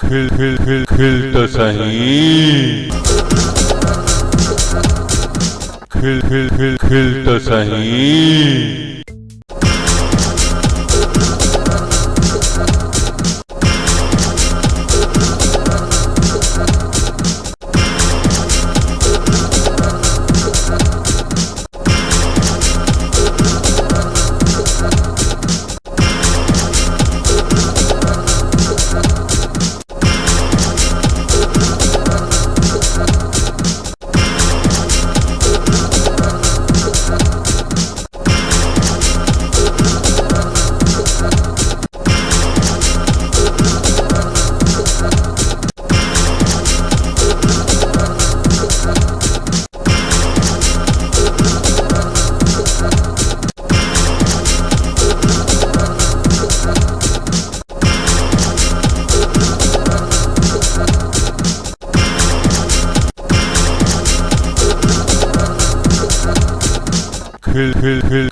खिल तो सही, खिल तो सही।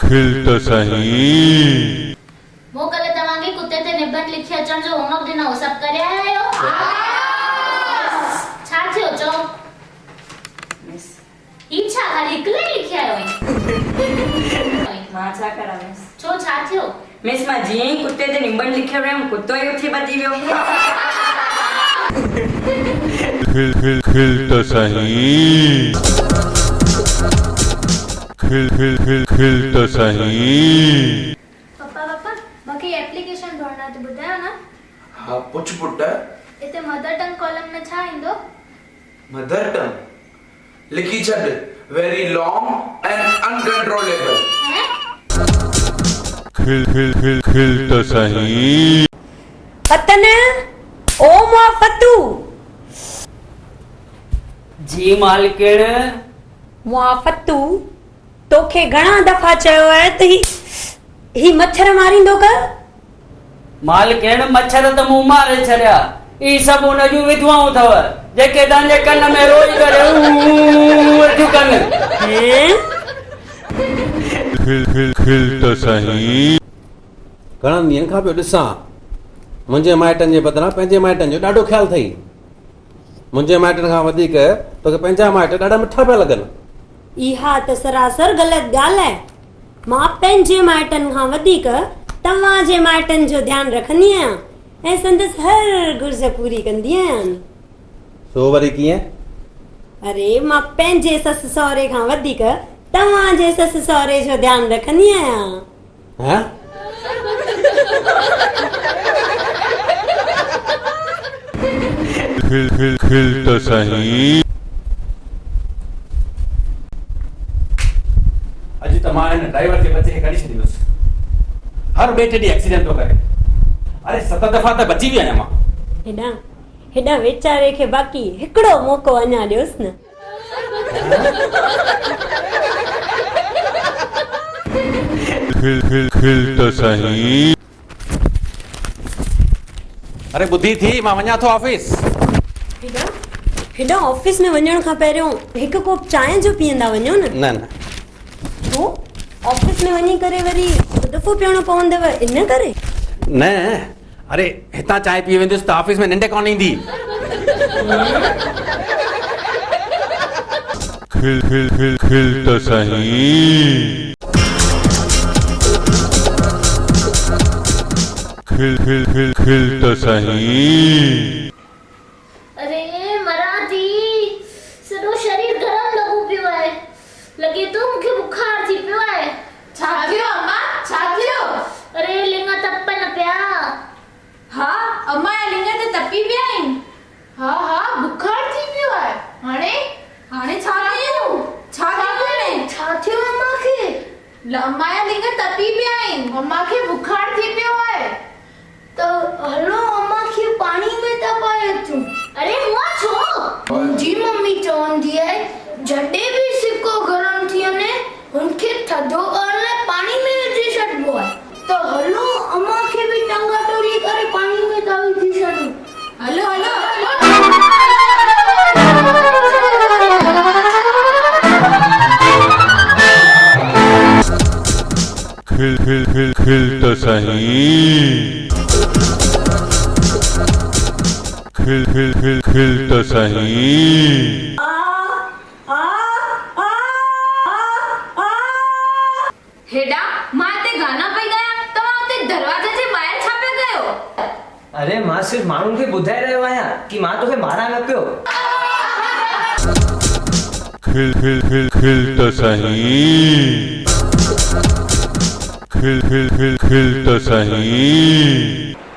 खिल तो सही। वो कले तवांगे कुत्ते ते निबंध लिखी अचण जो होमवर्क दिनो सब करे आयो। छा थियो चो मिस इच्छा खाली इकले लिखी आयो। मां छा करा मिस छो छा थियो मिस मां जी कुत्ते ते निबंध लिखियो रम कुत्तो ही उठी बदी वियो। खिल तो सही, खिल तो सही। पापा बाकी एप्लीकेशन भरना तो बुधायो ना। हाँ पुछ पुट इते मदर टंग कॉलम में छा इंदो? मदर टंग लिखी छड वेरी लॉन्ग एंड अनकंट्रोलेबल। खिल तो सही। पतन ओ मां फतू जी मालिकिन मां फतू तोखे घणा दफ़ा चयो आहे त ही मच्छर मारींदो कर। मालिकिन मच्छर त मूं मारे छॾिया ई सभु उन जूं विधवाऊं अथव जेके तव्हांजे कन में रोई करे वेठियूं कनि। खिल तो सही। घणनि ॾींहंनि खां पियो ॾिसां मुंहिंजे माइटनि जे बदिरां पंहिंजे माइटनि जो ॾाढो ख़्यालु अथई। मुंहिंजे माइटनि खां वधीक तोखे पंहिंजा माइट ॾाढा मिठा पिया लॻनि। इहा त सरासर ग़लति ॻाल्हि आहे। मां पंहिंजे माइटनि खां वधीक तव्हांजे माइटनि जो ध्यानु रखंदी आहियां ऐं संदसि हर घुर्ज पूरी कंदी आहियां। सो वरी कीअं? अरे मां पंहिंजे ससु सहुरे खां वधीक तव्हांजे ससु सहुरे जो ध्यानु रखंदी आहियां। हाँ? खिल तो सही। अॼु त मां हिन ड्राइवर जे बचे खे कढी छॾींदुसि। हर ॿिए टे ॾींहुं एक्सीडेंट थो करे। अरे 7 दफ़ा त बची विया आहियां मां। हेॾा वेचारे खे बाक़ी हिकिड़ो मौक़ो अञा ॾियोसि न। खिल तो सही। अरे बुद्धि थी मां वञा थो ऑफिस। हेॾा ऑफिस में वञण खां पहिरियों हिकु कोप चांहि जो पीअंदा वञो न। न छो ऑफिस में वञी करे वरी दफ़ो पीअणो पवंदव इन करे? न अरे हितां चांहि पी वेंदुसि त ऑफिस में निंड कोन ईंदी। खिल तो सही। खिल तो सही। अरे मराठी सॼो शरीर गरम लॻो पियो आहे लॻे थो मूंखे बुखार थी पियो आहे। छा थियो अम्मा छा थियो? अरे लिंग तपन पिया। हा अम्मा लिंग ते तपी पिया आहिनि। हा बुखार थी पियो आहे। हाणे छा कयूं? छा थियो अम्मा खे? अम्मा लिंग तपी पिया आहिनि। अम्मा खे बुखार थी पियो आहे त हलो अम्मा खे पाणी में तपाए अचूं। अरे हुआ छो? मुंहिंजी मम्मी चवंदी आहे जॾहिं बि सिको गरम थी वञे हुनखे थधो करण लाइ पाणी में विझी छॾिबो आहे। त हलो अम्मा खे बि टंगा टोड़ी करे पाणी में था विझी छॾूं। हलो खिल तो सही। खिल तो सही। हेडा मां ते गाना पई गया तवा उते दरवाजे जे ॿाहिरि छापे गयो। अरे मां सिर्फ माण्हुनि खे ॿुधाए रहियो आहियां कि मां तोखे मारा न पियो। खिल तो सही। खिल तो सही।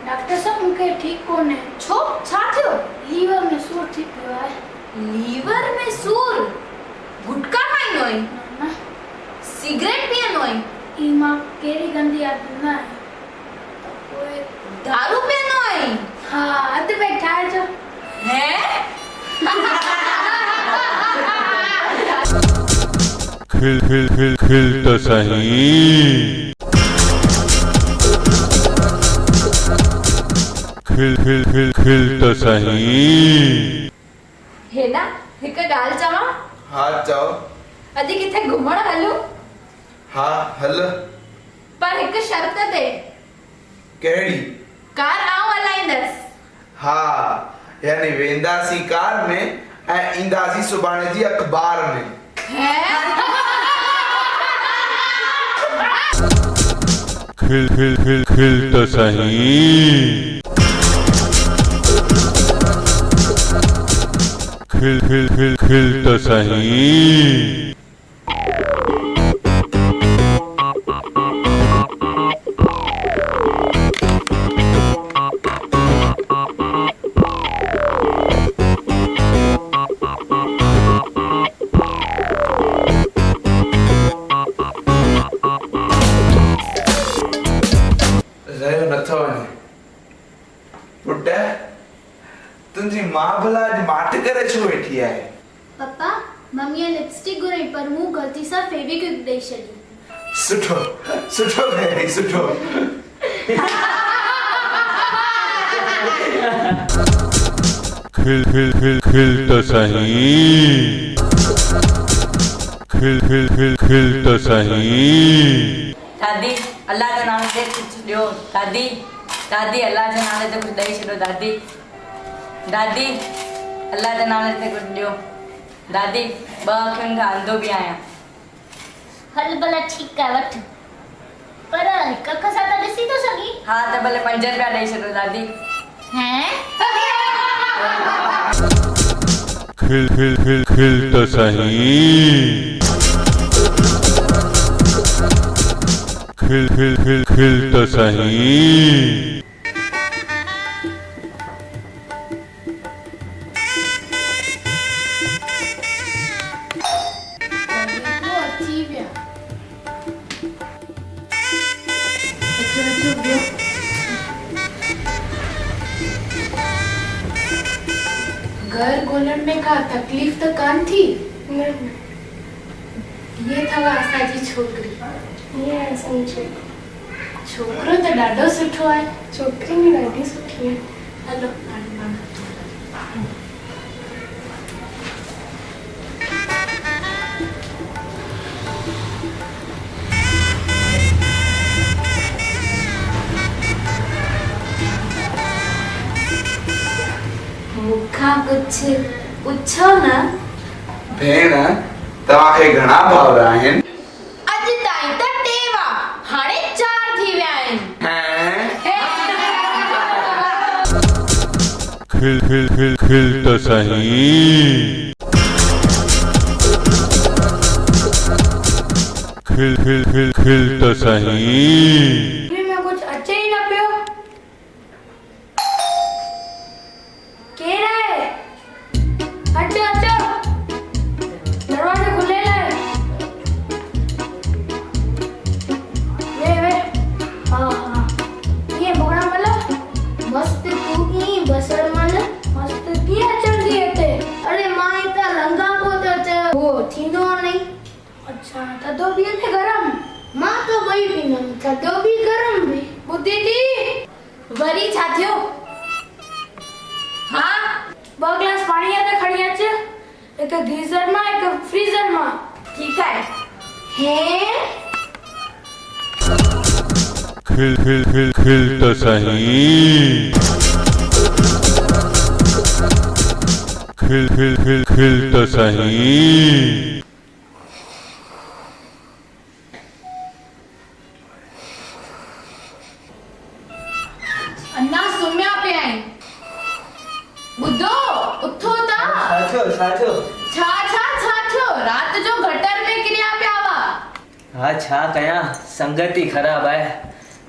डॉक्टर साहब मूंखे ठीक कोन्हे। छो छा थियो? लीवर में सूर थी पियो आहे। लीवर में सूर? गुटका खाईंदो आहीं? न सिगरेट पीअंदो आहीं? ई मां कहिड़ी गंदी आदत न आहे। ओए दारू पीअंदो आहीं? हा अधु पेट ठाहिजो। हैं? खिल तो सही। खिल तो सही। हेडा हिक ॻाल्हि चवां? हा चओ। अॼु किथे घुमण हलूं? हा हल। पर हिक शर्त ते। कहिड़ी? कार आऊं हलाईंदसि। हा यानी वेंदासीं कार में ऐं ईंदासीं सुभाणे जी अखबार में। खिल तो सही। खिल तो सही। रहियो नथो वञे। पुट तुंहिंजी मां भला अॼु माठ करे छो वेठी आहे? पप्पा मम्मीअ लिपस्टिक घुराई पर मूं ग़लती सां फेविक्विक ॾेई छॾी। सुठो कयई सुठो। खिल तो सही। खिल तो सही। दादी अल्लाह जे नाले ते कुछ ॾियो। दादी दादी अल्लाह जे नाले ते कुछ ॾेई छॾो। दादी दादी अल्लाह जे नाले ते कुछ ॾियो। दादी 2 अखियुनि खां अंधो बि आहियां। हल भला ठीकु आहे वठ। पर हिक अख सां त ॾिसी थो सघीं। हा त भले 5 रुपया ॾेई छॾो दादी। हैं? खिल तो सही। खिल तो सही। घर ॻोल्हण में का तकलीफ़ त कान थी? न ये अथव असांजी छोकिरी। ये असांजी छोकिरो त ॾाढो सुठो आहे। छोकिरी बि ॾाढी सुठी आहे। हलो हाणे पाण मूंखां कुछ पुछो न। भेण तव्हांखे घणा भाउर आहिनि? अॼु ताईं त 2 हुआ, हाणे 4 थी विया आहिनि। खिल तो सही। खिल तो सही। में कुछ अचे ही न पियो। केरु आहे? अचो अचो दरवाज़ो खुलियल आहे। वे हा हा ये बोड़ा मतलब मस्त तू ई बसर मल मस्त की अचंदी हिते। अरे मां इता लंगा को त चयो हो थींदो नहीं। अच्छा थधो बि है गरम? मां तो ॿई पींदमि, थधो बि गरम बि। ॿुधी थी वरी छा थियो? हाँ 2 गिलास पानी ते खणी अच। एक गीजर मां एक फ्रीजर मां। ठीक है। हे खिल तो सही। खिल तो सही। अन्ना सुम्या पे आई बुद्धो उठो ता साचो छा रात जो गटर में किरिया पे आवा। हा छा कया संगति खराब है।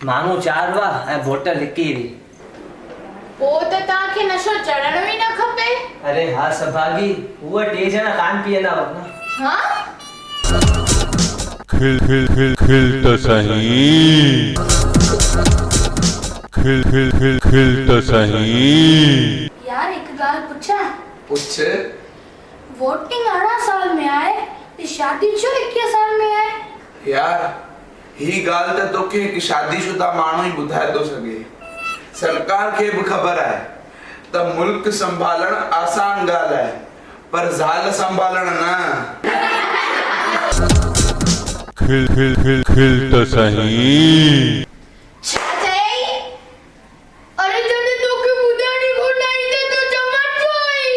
माण्हू 4 हुआ ऐं बोतल हिकु ई हुई। पोइ त तव्हांखे नशो चढ़णो ई न खपे। अरे हा सभागी उहा 2 ॼणा कान पीअंदा हुआ न। हाँ खिल तो सही। खिल तो सही। यार एक गाल पूछा पूछ। वोटिंग 18 साल में आए ते शादी छो 21 साल में आए? यार ही गाल त तोखे हिकु शादीशुदा माण्हू ई ॿुधाए थो सघे। सरकार खे बि ख़बर आहे त मुल्क संभालण आसान ॻाल्हि आहे पर ज़ाल संभालण न। खिल तो सही। छा चई? अरे जॾहिं तोखे ॿुधाइणी कोन आई त तूं चवण छो आई?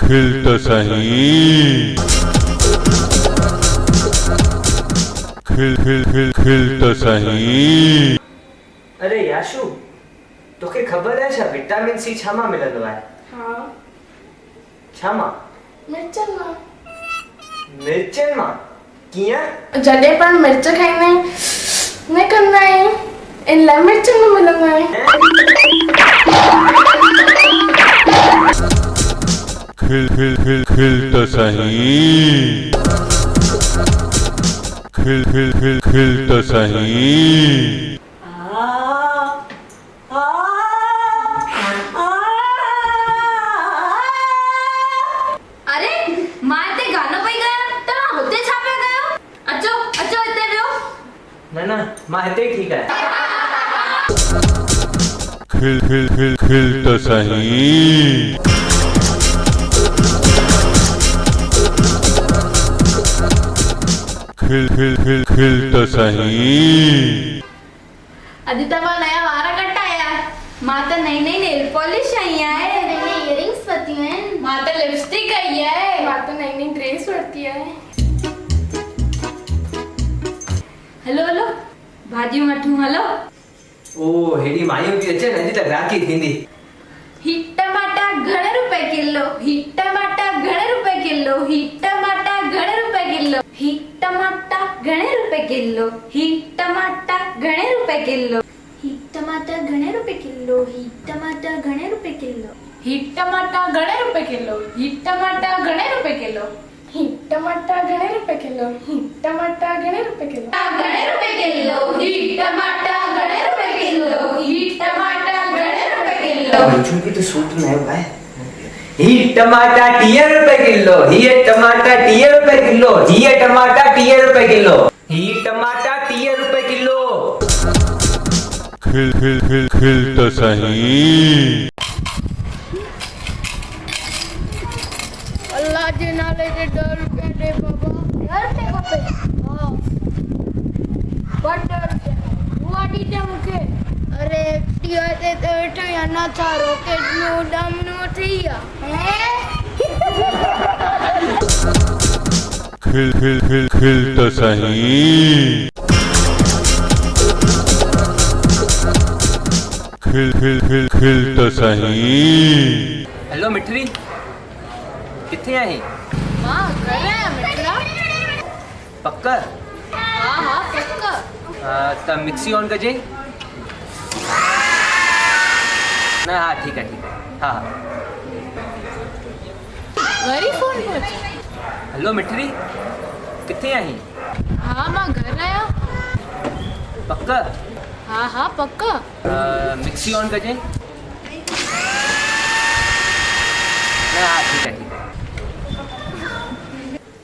खिल तो सही। खिल तो सही। अरे याशू तोखे ख़बर है छा विटामिन सी छा मां मिलंदो आहे? हाँ छा मां? मिर्चन मां। मिर्चनि मां? कीअं? जॾहिं पाण मिर्च खाईंदा आहियूं न कंदा आहियूं इन लाइ मिर्चन में मिलंदा आहिनि। खिल तो सही। खिल तो सही। अरे मां हिते गानो पई ॻायां तव्हां हुते छा पिया कयो? अचो हिते वियो। न मां हिते ई ठीकु आहे। खिल तो सही। खिल तो सही। अॼु तव्हां नया वार कटाया। मां त नई नेल पॉलिश आई आहे। नई इयरिंग्स वरितियूं आहिनि। मां त लिपस्टिक आई आहे। मां त नई ड्रेस वरिती आहे। हलो भाॼियूं वठूं हलो। ओ हेॾी मायूं थी अचनि अॼु त ग्राहकी थींदी। ही टमाटा घणे रुपए किलो? ही टमाटा घणे रुपए किलो? ही टमाटा घणे रुपए किलो? ही टमाटा घणे रुपए किलो? ही टमाटा घणे रुपए किलो? ही टमाटर घणे रुपए किलो? ही टमाटर घणे रुपए किलो? ही टमाटा घणे रुपए किलो? ही टमाटा घणे रुपए किलो? ही टमाटर घणे रुपए किलो? ही टमाटर घणे रुपए किलो? घणे रुपए किलो? ही टमाटा घणे रुपए किलो? ही टमाटा घणे रुपए किलो? मुझे भी तो सूट नहीं हुआ है। ही टमाटा 30 रुपए किलो। ही टमाटा 30 रुपए किलो। ही टमाटा 30 रुपए किलो। ही टमाटा 30 रुपए किलो। खिल तो सही। अल्लाह जे नाले ते 10 रुपया दे बाबा। 10 रुपया खपे? हाँ। बट 10 रुपया। बुआ ॾिजो मूंखे। अरे टीह ते त वेठो या न छा रॉकेट में उॾामणो थी विया। खिल तो सही। खिल तो सही। हेलो मिठरी किथे आई? मां घर आहियां मिठड़ा। पक्क? हाँ पक्का। त मिक्सी ऑन कजे। न हाँ ठीक है हाँ। वरी फोन पहुंच। हेलो मिठरी किथे आई? हाँ मां घर आहियां। पक्क? हाँ पक्का। मिक्सी ऑन कजे। न हाँ ठीक है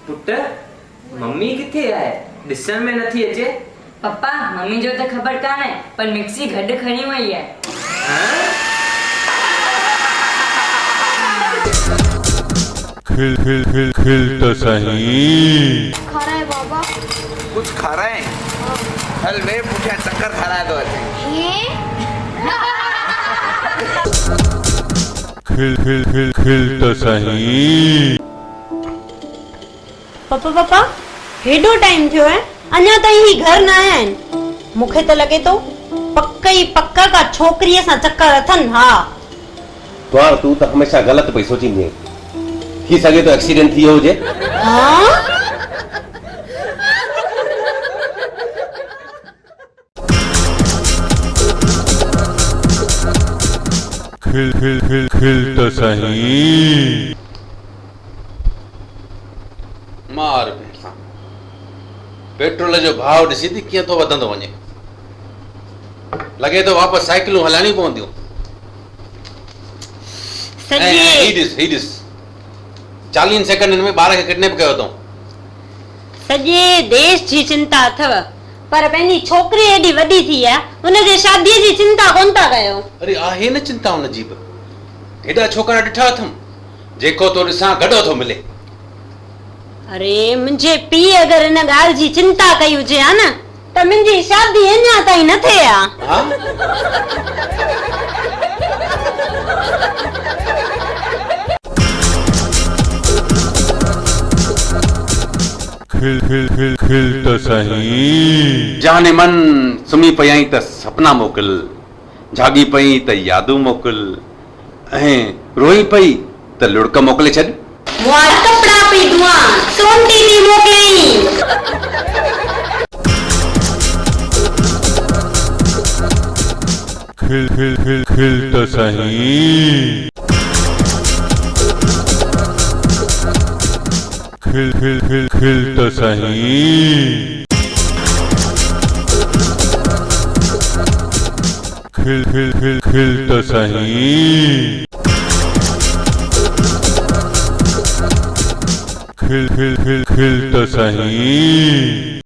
पुट मम्मी किथे आहे? ॾिसण में नथी अचे। पप्पा मम्मी जो तो खबर काने पर मिक्सी गॾु खणी वई है। खिल तो सही। खाना है बाबा। कुछ खा रहे हैं? हल मैं पूछा चक्कर खा रहा है तो खिल तो सही। पप्पा पप्पा हेॾो टाइम थियो है अञा ताईं ही घर न आया आहिनि। मूंखे त लॻे थो पक्का का छोकिरीअ सां चक्कर अथनि। हा द्वार तू तो हमेशा गलत पई सोचींदी आहीं। थी सके तो एक्सीडेंट थी हुजे। हाँ खिल तो सही। मार भेसा पेट्रोल जो भाव ॾिसी थी कीअं थो वधंदो वञे। लॻे थो वापसि साइकिलूं हलाइणी पवंदियूं। ही ॾिस 40 सेकंडनि में ॿार खे किडनैप कयो अथऊं। सॼे देश जी चिंता अथव पर पंहिंजी छोकिरी एॾी वॾी थी आहे हुनजे शादीअ जी चिंता कोन था कयो। अरे आहे न चिंता हुनजी बि। हेॾा छोकिरा ॾिठा अथमि जेको तो ॾिसां गॾो थो मिले। अरे मुंहिंजे पीउ अगरि हिन ॻाल्हि जी चिंता कई हुजे हा न त मुंहिंजी शादी अञा ताईं न थिए हा। खिल तो सही। जाने मन सुम्ही पई त सपना मोकिल, जागी पई त यादूं मोकिल, ऐं रोई पई त लुड़क मोकिले छॾ। मुआ कपड़ा पई धुआ सोंटी नी मोकिली। खिल तो सही। खिल तो सही। खिल तो सही। खिल तो सही।